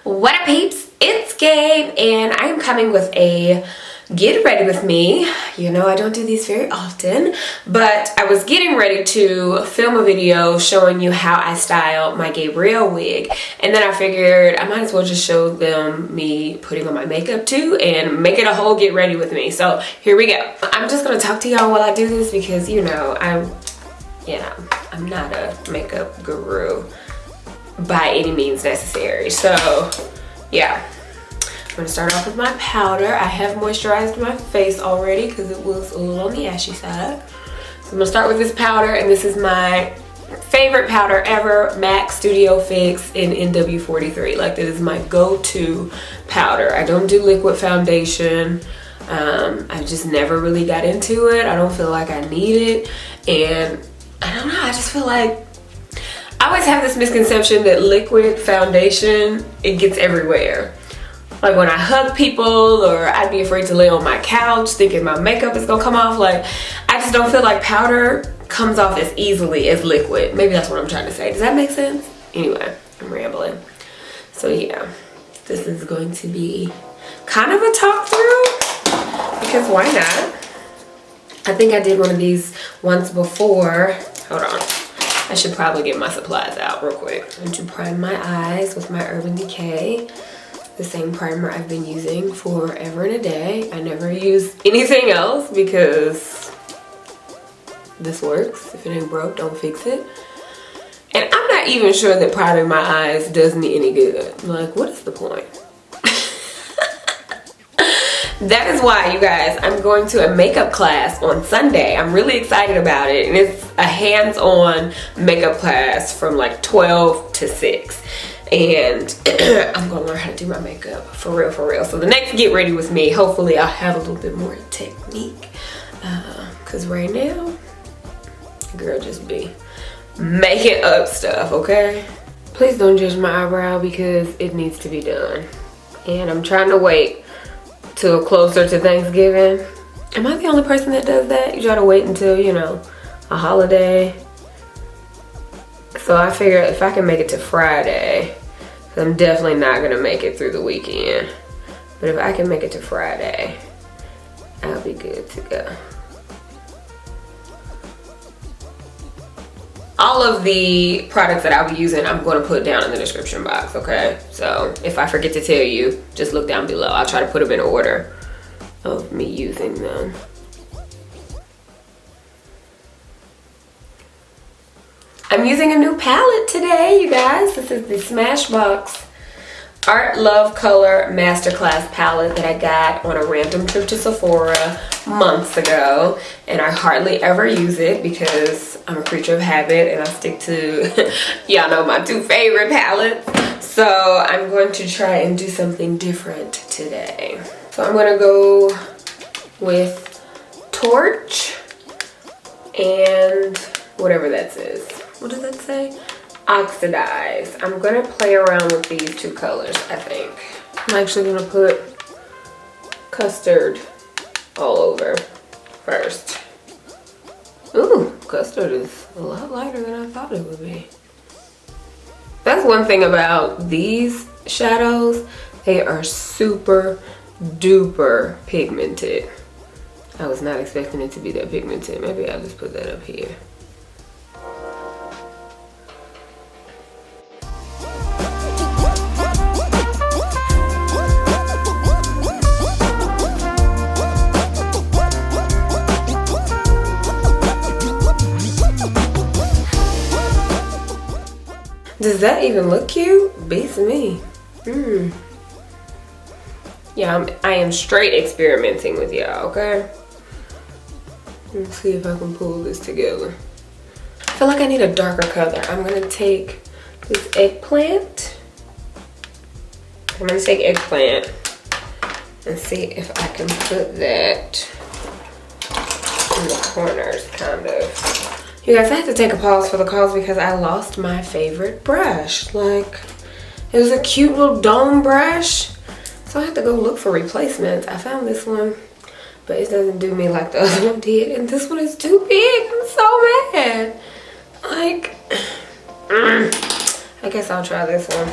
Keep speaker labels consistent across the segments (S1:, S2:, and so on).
S1: What up, peeps? It's Gabe, and I am coming with a get ready with me. You know, I don't do these very often, but I was getting ready to film a video showing you how I style my Gabrielle wig, and then I figured I might as well just show them me putting on my makeup too and make it a whole get ready with me. So here we go. I'm just gonna talk to y'all while I do this because I'm not a makeup guru by any means necessary. So yeah, I'm gonna start off with my powder. I have moisturized my face already because it was a little on the ashy side. So I'm gonna start with this powder, and this is my favorite powder ever, MAC Studio Fix in NW43. Like, this is my go-to powder. I don't do liquid foundation. I just never really got into it. I don't feel like I need it, and I don't know, I just feel like I always have this misconception that liquid foundation, it gets everywhere. Like when I hug people, or I'd be afraid to lay on my couch thinking my makeup is gonna come off. Like, I just don't feel like powder comes off as easily as liquid. Maybe that's what I'm trying to say. Does that make sense? Anyway, I'm rambling. So yeah, this is going to be kind of a talk through because why not? I think I did one of these once before. Hold on. I should probably get my supplies out real quick. I'm going to prime my eyes with my Urban Decay. The same primer I've been using forever and a day. I never use anything else because this works. If it ain't broke, don't fix it. And I'm not even sure that priming my eyes does me any good. Like, what is the point? That is why, you guys, I'm going to a makeup class on Sunday. I'm really excited about it, and it's a hands-on makeup class from like 12 to 6. And I'm gonna learn how to do my makeup for real, for real. So the next get ready with me, hopefully I'll have a little bit more technique, because right now, girl just be making up stuff, okay? Please don't judge my eyebrow because it needs to be done. And I'm trying to wait till closer to Thanksgiving. Am I the only person that does that? You try to wait until, you know, a holiday. So I figure if I can make it to Friday, I'm definitely not gonna make it through the weekend. But if I can make it to Friday, I'll be good to go. All of the products that I'll be using, I'm going to put down in the description box, okay? So if I forget to tell you, just look down below. I'll try to put them in order of me using them. I'm using a new palette today, you guys. This is the Smashbox Art Love Color Masterclass palette that I got on a random trip to Sephora months ago, and I hardly ever use it because I'm a creature of habit and I stick to y'all know my two favorite palettes. So I'm going to try and do something different today. So I'm going to go with Torch and whatever that says. What does that say? Oxidize. I'm gonna play around with these two colors, I think. I'm actually gonna put custard all over first. Ooh, custard is a lot lighter than I thought it would be. That's one thing about these shadows. They are super duper pigmented. I was not expecting it to be that pigmented. Maybe I'll just put that up here. Does that even look cute? Beats me. Yeah, I am straight experimenting with y'all, okay? Let's see if I can pull this together. I feel like I need a darker color. I'm gonna take this eggplant. I'm gonna take eggplant and see if I can put that in the corners, kind of. You guys, I had to take a pause for the cause because I lost my favorite brush. Like, it was a cute little dome brush. So I had to go look for replacements. I found this one, but it doesn't do me like the other one did. And this one is too big. I'm so mad. Like, I guess I'll try this one.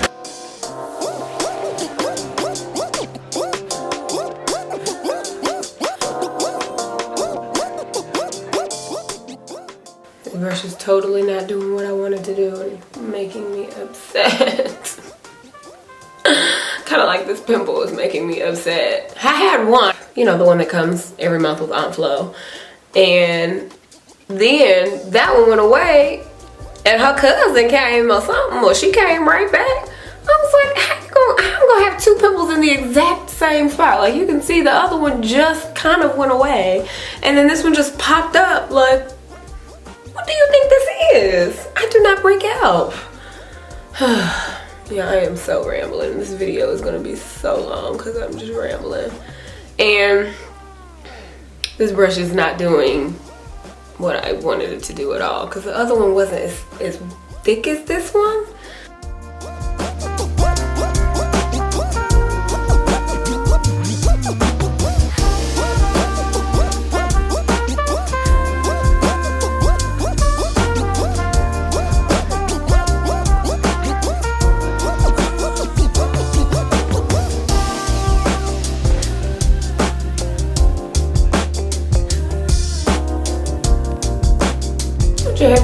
S1: brush is totally not doing what I wanted to do and making me upset. Kind of like this pimple is making me upset. I had one, you know, the one that comes every month with Aunt Flo. And then that one went away and her cousin came or something, or she came right back. I was like, how I'm gonna have two pimples in the exact same spot? Like, you can see the other one just kind of went away, and then this one just popped up. Like, what do you think this is? I do not break out. Yeah, I am so rambling. This video is gonna be so long because I'm just rambling. And this brush is not doing what I wanted it to do at all, because the other one wasn't as thick as this one.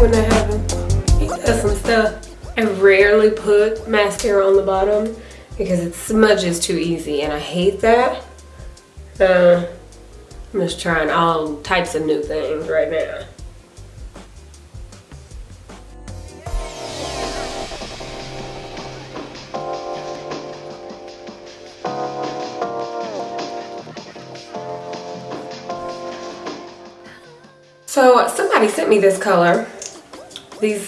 S1: When that happens, he does some stuff. I rarely put mascara on the bottom because it smudges too easy, and I hate that. I'm just trying all types of new things right now. So somebody sent me this color. They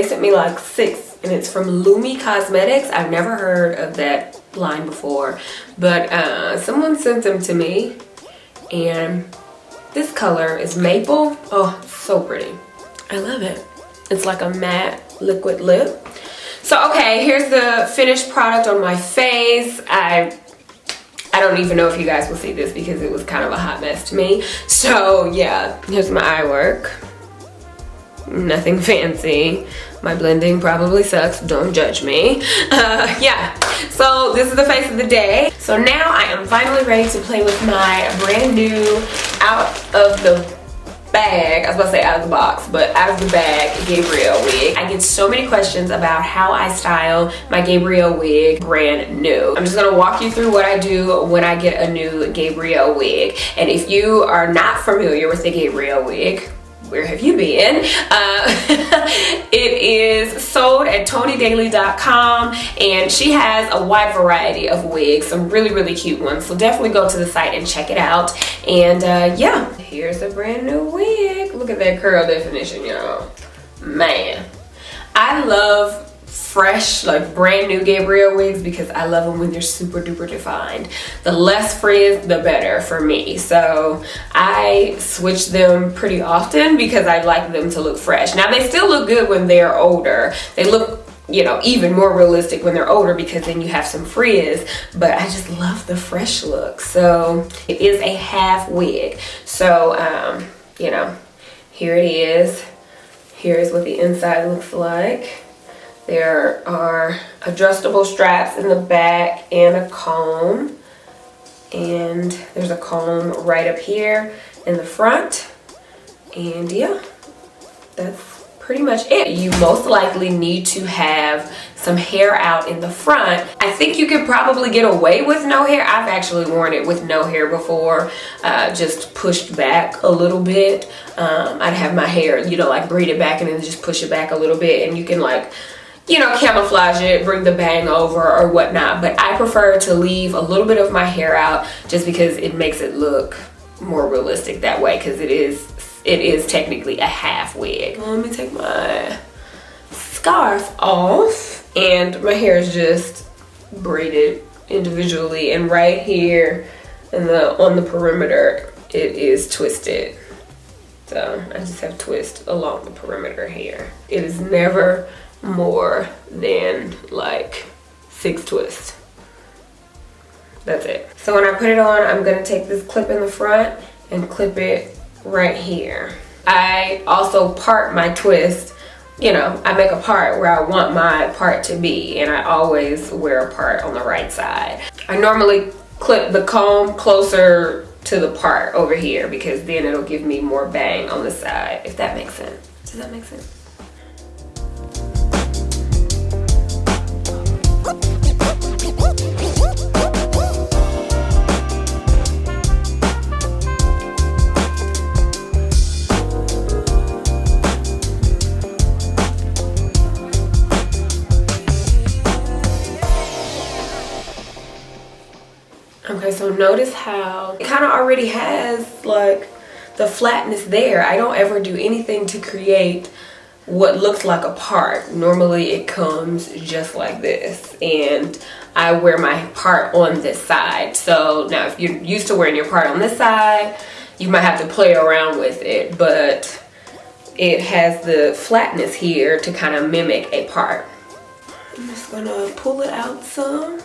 S1: sent me like 6, and it's from Lumie Cosmetics. I've never heard of that line before, but someone sent them to me, and this color is maple. Oh, so pretty. I love it. It's like a matte liquid lip. So okay, here's the finished product on my face. I don't even know if you guys will see this because it was kind of a hot mess to me. So yeah, here's my eye work. Nothing fancy. My blending probably sucks, don't judge me. Yeah, so this is the face of the day. So now I am finally ready to play with my brand new out of the bag, I was about to say out of the box, but out of the bag Gabrielle wig. I get so many questions about how I style my Gabrielle wig brand new. I'm just gonna walk you through what I do when I get a new Gabrielle wig. And if you are not familiar with the Gabrielle wig, where have you been? It is sold at TonyDaily.com, and she has a wide variety of wigs, some really cute ones. So definitely go to the site and check it out. And yeah, here's a brand new wig. Look at that curl definition, y'all. Man, I love fresh, like brand new Gabrielle wigs because I love them when they're super duper defined. The less frizz, the better for me. So I switch them pretty often because I like them to look fresh. Now they still look good when they're older. They look, you know, even more realistic when they're older because then you have some frizz, but I just love the fresh look. So it is a half wig. So, you know, here it is. Here's what the inside looks like. There are adjustable straps in the back and a comb. And there's a comb right up here in the front. And yeah, that's pretty much it. You most likely need to have some hair out in the front. I think you could probably get away with no hair. I've actually worn it with no hair before, just pushed back a little bit. I'd have my hair, you know, like braid it back and then just push it back a little bit, and you can like, you know, camouflage it, bring the bang over or whatnot. But I prefer to leave a little bit of my hair out just because it makes it look more realistic that way, because it is technically a half wig. Let me take my scarf off, and my hair is just braided individually, and right here on the perimeter it is twisted. So I just have twist along the perimeter here. It is never more than like 6 twists. That's it. So when I put it on, I'm gonna take this clip in the front and clip it right here. I also part my twist. You know, I make a part where I want my part to be, and I always wear a part on the right side. I normally clip the comb closer to the part over here because then it'll give me more bang on the side, if that makes sense. Does that make sense? Okay, so notice how it kind of already has like the flatness there. I don't ever do anything to create what looks like a part. Normally it comes just like this, and I wear my part on this side. So now if you're used to wearing your part on this side, you might have to play around with it, but it has the flatness here to kind of mimic a part. I'm just gonna pull it out some.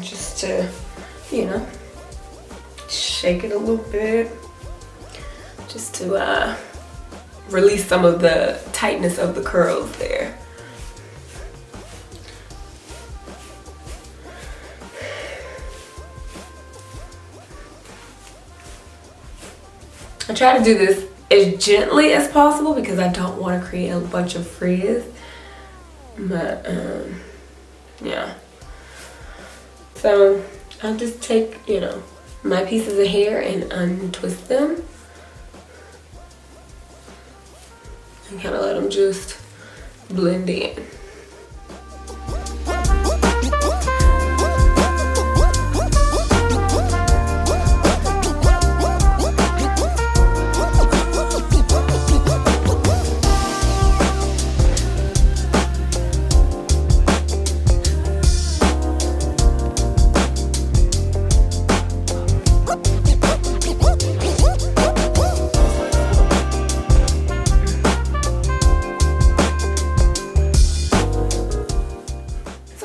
S1: Just to, you know, shake it a little bit, just to release some of the tightness of the curls there. I try to do this as gently as possible because I don't want to create a bunch of frizz, but yeah. So I'll just take, you know, my pieces of hair and untwist them and kind of let them just blend in.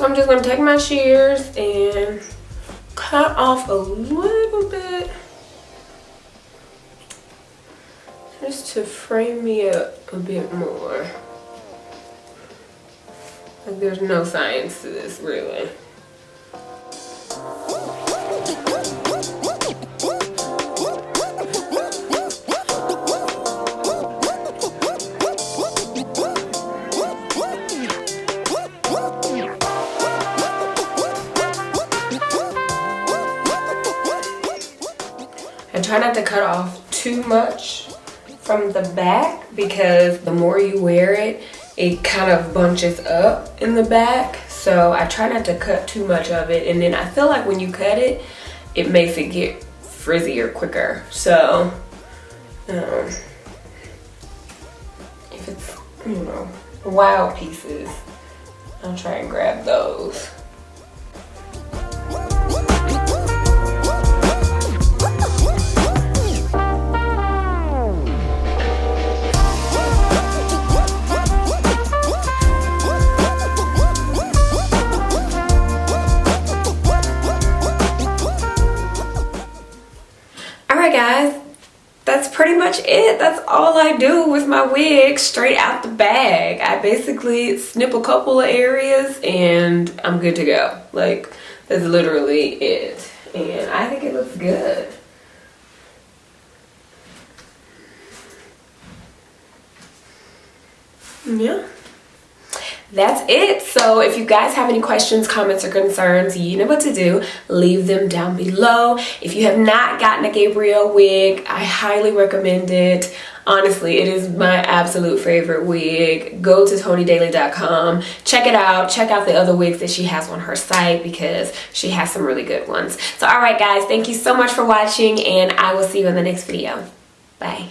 S1: I'm just gonna take my shears and cut off a little bit just to frame me up a bit more. Like there's no science to this really. And try not to cut off too much from the back because the more you wear it, it kind of bunches up in the back. So I try not to cut too much of it, and then I feel like when you cut it, it makes it get frizzier quicker. So if it's, you know, wild pieces, I'll try and grab those. Alright guys, that's pretty much it. That's all I do with my wig straight out the bag. I basically snip a couple of areas and I'm good to go. Like, that's literally it. And I think it looks good. Yeah. That's it. So if you guys have any questions, comments, or concerns, you know what to do. Leave them down below. If you have not gotten a Gabrielle wig, I highly recommend it. Honestly, it is my absolute favorite wig. Go to TonyDaily.com. Check it out. Check out the other wigs that she has on her site because she has some really good ones. So alright guys, thank you so much for watching and I will see you in the next video. Bye.